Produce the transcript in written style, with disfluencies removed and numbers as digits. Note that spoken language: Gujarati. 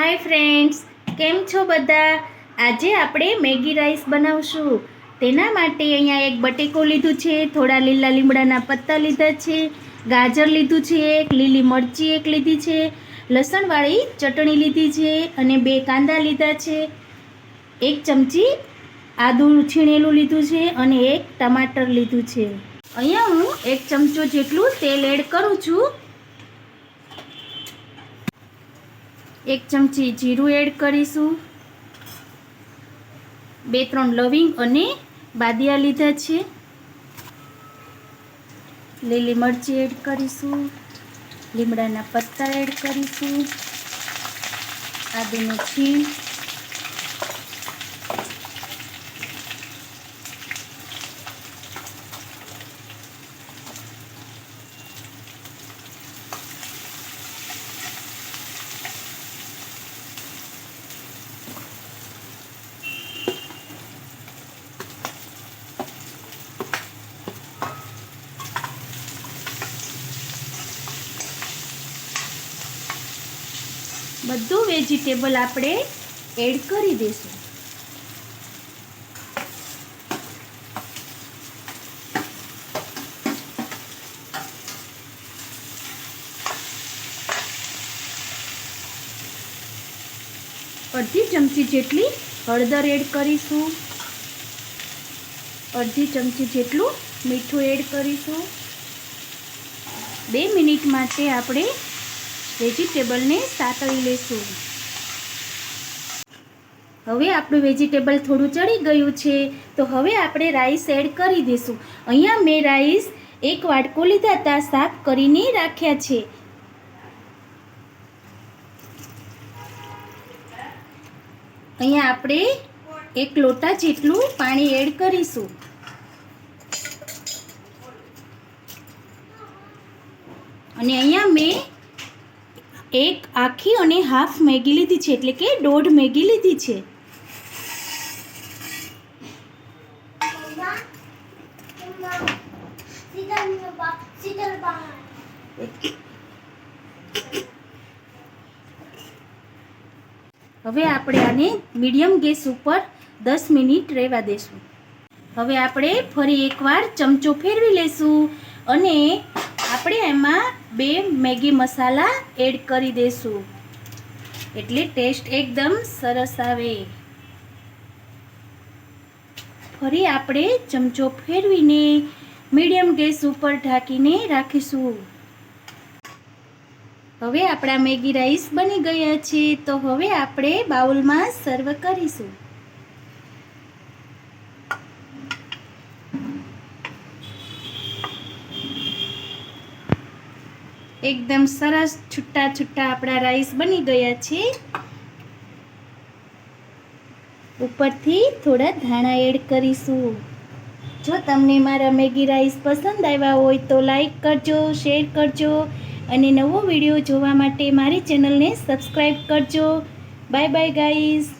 हाय फ्रेंड्स, केम छो बधा। आजे आपणे मैगी राइस बनावशुं। तेना माटे अहींया एक बटेको लीधुं छे, थोड़ा लीला લીમડાના पत्ता लीधा छे, गाजर लीधुं छे, एक લીલી मरची एक लीधी छे, लसणवाળી चटणी लीधी छे अने 2 कांदा लीधा छे, 1 चमची आदુ છીણેલું લીધું છે અને 1 ટમાટર લીધું છે। અહીંયા હું 1 ચમચો જેટલું તેલ એડ કરું છું। 1 ચમચી જીરું એડ કરીશું। 2-3 લવિંગ અને બાદિયા લીધા છે। લીલી મરચી એડ કરીશું। લીમડાના પત્તા એડ કરીશું। આદુનો છીણ, બધું વેજીટેબલ આપણે એડ કરી દઈશું। અડધી ચમચી જેટલી હળદર એડ કરીશું। અડધી ચમચી જેટલું મીઠું એડ કરીશું। 2 મિનિટ માટે આપણે વેજીટેબલને સાતળી લેશું। હવે આપણું વેજીટેબલ થોડું ચડી ગયું છે તો હવે આપણે રાઈસ એડ કરી દઈશું। અહીંયા મેં રાઈસ 1 વાટકો લીધા હતા, સાફ કરીને રાખ્યા છે। અહીંયા આપણે 1 લોટા જેટલું પાણી એડ કરીશું। અને અહીંયા મેં 1 આખી અને હાફ મેગી લીધી છે, એટલે કે 1.5 મેગી લીધી છે। હવે આપણે આને મીડિયમ ગેસ ઉપર 10 મિનિટ રહેવા દેશું। હવે આપણે ફરી એકવાર ચમચો ફેરવી લેશું અને આપણે એમાં 2 મેગી મસાલા એડ કરી દેશું, એટલે ટેસ્ટ એકદમ સરસ આવે। ફરી આપણે ચમચો ફેરવીને મીડિયમ ગેસ ઉપર ઢાંકીને રાખીશું। હવે આપણા મેગી રાઈસ બની ગયા છે, તો હવે આપણે બાઉલમાં સર્વ કરીશું। એકદમ સરસ છૂટા છૂટા આપણા રાઈસ બની ગયા છે। ઉપરથી થોડા ધાણા એડ કરીશું। જો તમને મારા મેગી રાઈસ પસંદ આવ્યા હોય તો લાઈક કરજો, શેર કરજો અને નવો વિડીયો જોવા માટે મારી ચેનલને સબસ્ક્રાઈબ કરજો। Bye bye guys.